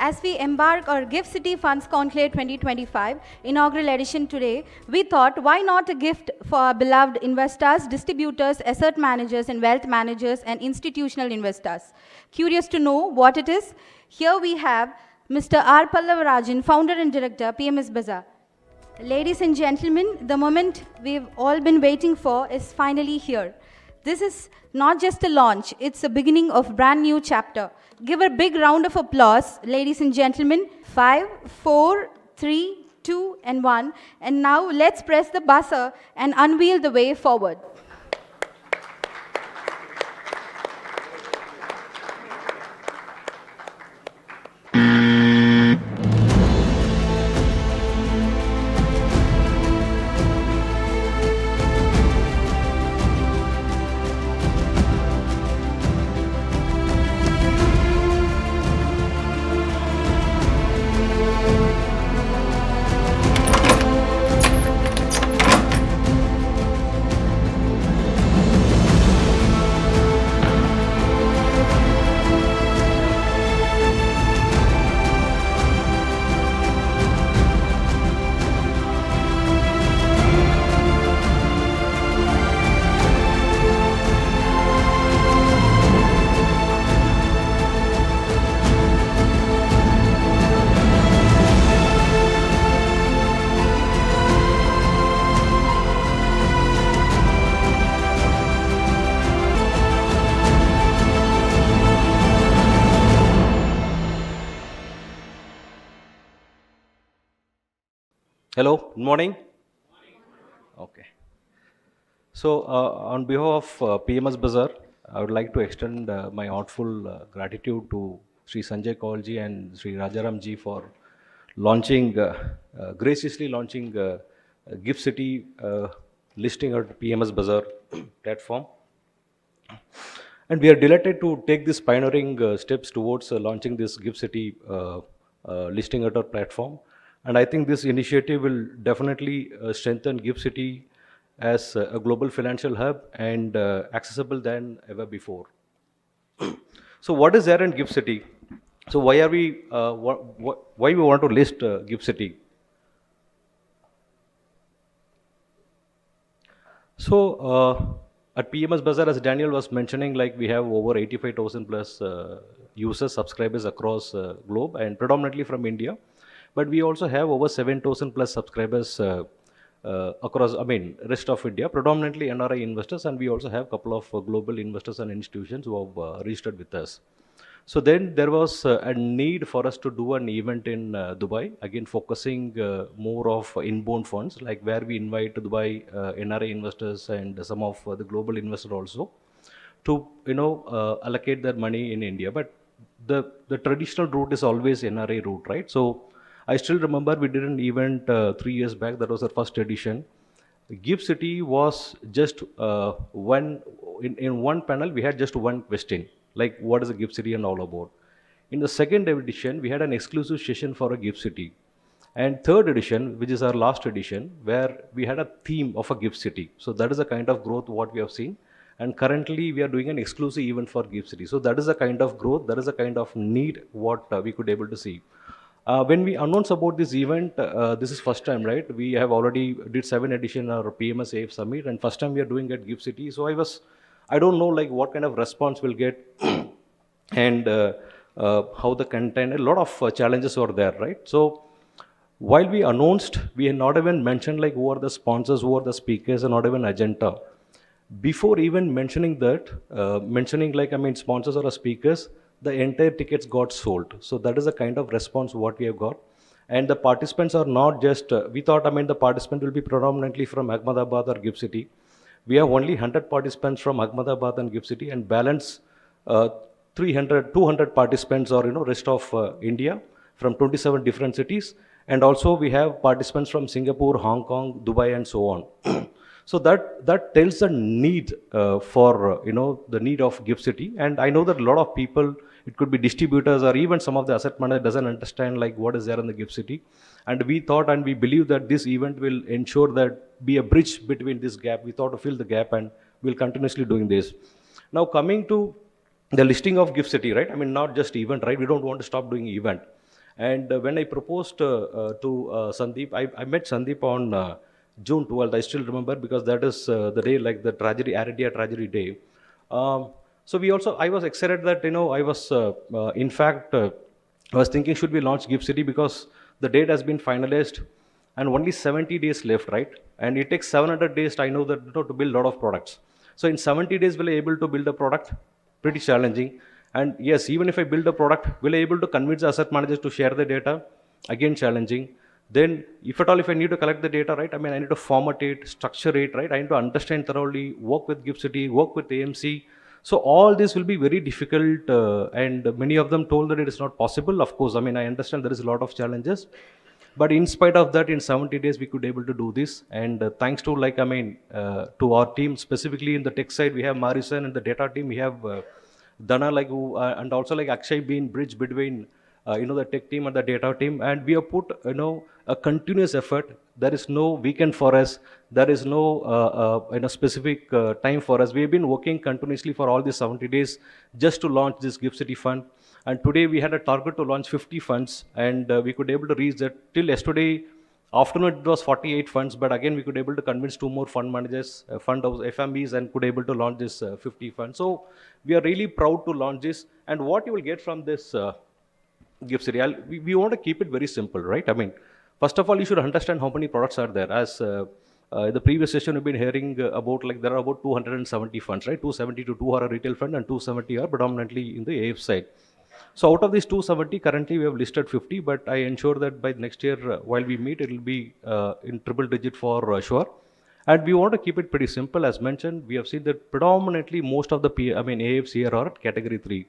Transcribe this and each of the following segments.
as we embark our GIFT City Funds Conclave 2025 inaugural edition today, we thought, why not a gift for our beloved investors, distributors, asset managers, and wealth managers, and institutional investors? Curious to know what it is? Here we have Mr. R. Pallavarajan, founder and director, PMS Bazaar. Ladies and gentlemen, the moment we've all been waiting for is finally here. This is not just a launch, it's a beginning of a brand new chapter. Give a big round of applause, ladies and gentlemen. 5, 4, 3, 2, and 1. And now let's press the buzzer and unveil the way forward. Hello, good morning. Okay. So, on behalf of PMS Bazaar, I would like to extend my heartful gratitude to Sri Sanjay Kaulji and Sri Rajaramji for launching, graciously launching GIFT City listing at PMS Bazaar platform. And we are delighted to take this pioneering steps towards launching this GIFT City listing at our platform. And I think this initiative will definitely strengthen GIFT City as a global financial hub and accessible than ever before. So what is there in GIFT City? So why are we, why we want to list GIFT City? So at PMS Bazaar, as Daniel was mentioning, like we have over 85,000 plus users, subscribers across globe and predominantly from India. But we also have over 7,000 plus subscribers across, rest of India, predominantly NRI investors, and we also have a couple of global investors and institutions who have registered with us. So then there was a need for us to do an event in Dubai, again focusing more of inbound funds, like where we invite Dubai NRI investors and some of the global investors also to allocate their money in India. But the traditional route is always NRI route, right? So I still remember we did an event 3 years back. That was our first edition. GIFT City was just in one panel, we had just one question, like what is a GIFT City and all about. In the second edition, we had an exclusive session for a GIFT City. And third edition, which is our last edition, where we had a theme of a GIFT City. So that is the kind of growth what we have seen. And currently we are doing an exclusive event for GIFT City. So that is the kind of growth, that is the kind of need what we could able to see. When we announced about this event, this is first time, right? We have already did 7 edition our PMS AF Summit, and first time we are doing at GIFT City. So I don't know like what kind of response we'll get and how the content, a lot of challenges were there, right? So while we announced, we had not even mentioned like who are the sponsors, who are the speakers, and not even agenda. Before even mentioning that, sponsors or speakers, the entire tickets got sold. So that is the kind of response what we have got. And the participants are not just, we thought, the participant will be predominantly from Ahmedabad or GIFT City. We have only 100 participants from Ahmedabad and GIFT City, and balance 200 participants or rest of India from 27 different cities. And also we have participants from Singapore, Hong Kong, Dubai, and so on. So that tells the need for the need of GIFT City. And I know that a lot of people, it could be distributors or even some of the asset managers doesn't understand like what is there in the GIFT City. And we thought and we believe that this event will ensure that be a bridge between this gap. We thought to fill the gap, and we'll continuously doing this. Now coming to the listing of GIFT City, right? Not just event, right? We don't want to stop doing event. And when I proposed to Sandeep, I met Sandeep on June 12th. I still remember because that is the day, like the tragedy, Air India tragedy day. So I was excited that, I was, in fact, I was thinking, should we launch Gift City, because the date has been finalized and only 70 days left, right? And it takes 700 days, I know that, to build a lot of products. So in 70 days, will I able to build a product? Pretty challenging. And yes, even if I build a product, will I able to convince the asset managers to share the data? Again, challenging. Then, if at all, if I need to collect the data, right, I need to format it, structure it, right? I need to understand thoroughly, work with Gift City, work with AMC. So all this will be very difficult, and many of them told that it is not possible. Of course, I understand there is a lot of challenges. But in spite of that, in 70 days, we could able to do this. And thanks to, to our team, specifically in the tech side, we have Marisan, and the data team, we have Dana, who, and also Akshay being bridge between, the tech team and the data team. And we have put, a continuous effort. There is no weekend for us. There is no, specific time for us. We have been working continuously for all these 70 days just to launch this Gift City Fund. And today we had a target to launch 50 funds, and we could able to reach that. Till yesterday afternoon it was 48 funds, but again we could able to convince 2 more fund managers, fund of FMEs, and could able to launch this 50 funds. So we are really proud to launch this. And what you will get from this Gift City, we want to keep it very simple, right? First of all, you should understand how many products are there. As the previous session, we've been hearing about, there are about 270 funds, right? 270 to 2 are a retail fund, and 270 are predominantly in the AF side. So out of these 270, currently we have listed 50, but I ensure that by next year, while we meet, it will be in triple digit for sure. And we want to keep it pretty simple. As mentioned, we have seen that predominantly most of the AFs here are at category 3,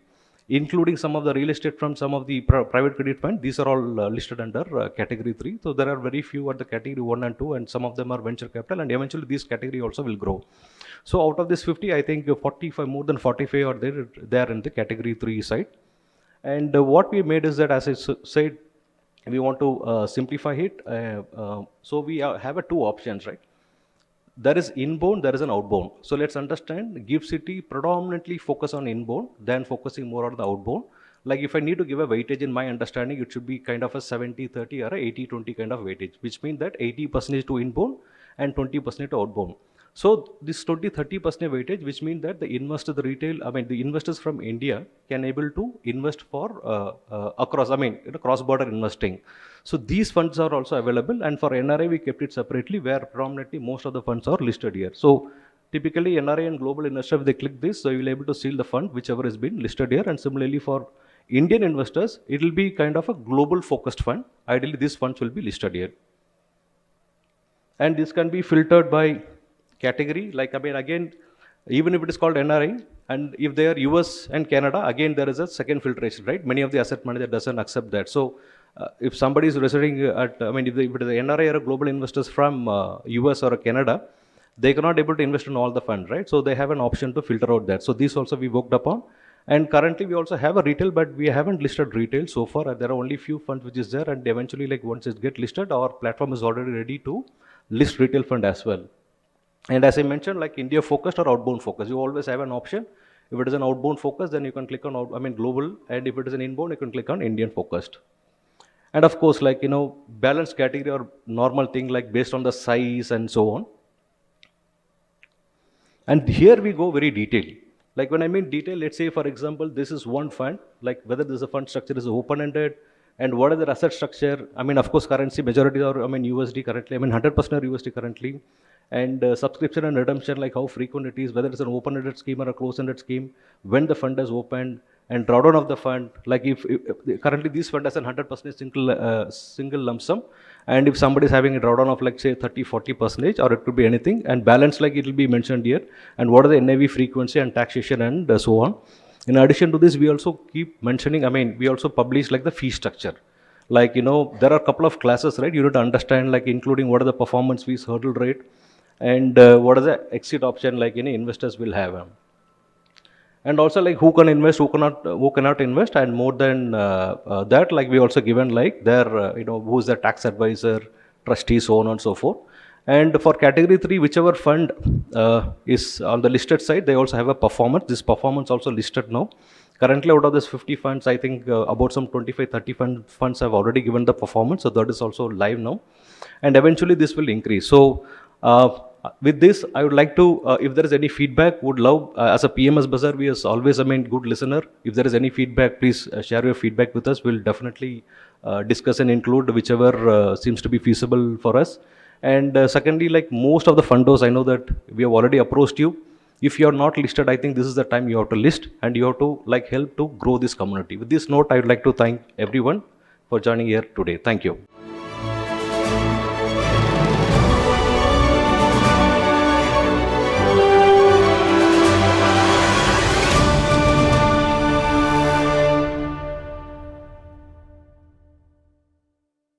including some of the real estate from some of the private credit fund. These are all listed under category 3. So there are very few at the category 1 and 2, and some of them are venture capital, and eventually this category also will grow. So out of this 50, I think 45, more than 45 are there in the category 3 side. And what we made is that, as I said, we want to simplify it. So we have 2 options, right? There is inbound, there is an outbound. So let's understand, Gift City predominantly focus on inbound than focusing more on the outbound. Like if I need to give a weightage, in my understanding, it should be kind of a 70-30 or a 80-20 kind of weightage, which means that 80% to inbound and 20% to outbound. So this 20-30% weightage, which means that the investor, the retail, the investors from India can able to invest for across, cross-border investing. So these funds are also available, and for NRI we kept it separately, where predominantly most of the funds are listed here. So typically NRI and global investor, if they click this, so you will be able to see the fund whichever has been listed here. And similarly for Indian investors, it will be kind of a global focused fund. Ideally these funds will be listed here. And this can be filtered by category, again, even if it is called NRI, and if they are US and Canada, again there is a second filtration, right? Many of the asset manager doesn't accept that. So if somebody is residing at, if it is a NRI or a global investors from US or Canada, they cannot able to invest in all the funds, right? So they have an option to filter out that. So this also we worked upon. And currently we also have a retail, but we haven't listed retail so far. There are only few funds which is there, and eventually once it get listed, our platform is already ready to list retail fund as well. And as I mentioned, India focused or outbound focus, you always have an option. If it is an outbound focus, then you can click on global, and if it is an inbound, you can click on Indian focused. And of course, balanced category or normal thing, based on the size and so on. And here we go very detailed. When I mean detail, let's say for example, this is one fund, whether this a fund structure is open-ended, and what is the asset structure. Of course, currency majority are USD currently. 100% are USD currently. And subscription and redemption, how frequent it is, whether it's an open-ended scheme or a closed-ended scheme, when the fund is opened, and drawdown of the fund. If currently this fund has a 100% single lump sum, and if somebody is having a drawdown of say 30-40%, or it could be anything, and balance it will be mentioned here, and what are the NAV frequency and taxation and so on. In addition to this, we also keep mentioning, we also publish the fee structure. There are a couple of classes, right? You need to understand, including what are the performance fees, hurdle rate, and what is the exit option any investors will have. And also who can invest, who cannot invest, and more than that, we also given their, who is the tax advisor, trustee, so on and so forth. And for category 3, whichever fund is on the listed side, they also have a performance. This performance also listed now. Currently, out of this 50 funds, I think about some 25, 30 funds have already given the performance. So that is also live now. And eventually this will increase. So with this, I would like to, if there is any feedback, would love, as a PMS Bazaar, we is always, good listener. If there is any feedback, please share your feedback with us. We'll definitely discuss and include whichever seems to be feasible for us. And secondly, like most of the fundos, I know that we have already approached you. If you are not listed, I think this is the time you have to list and you have to like help to grow this community. With this note, I would like to thank everyone for joining here today. Thank you.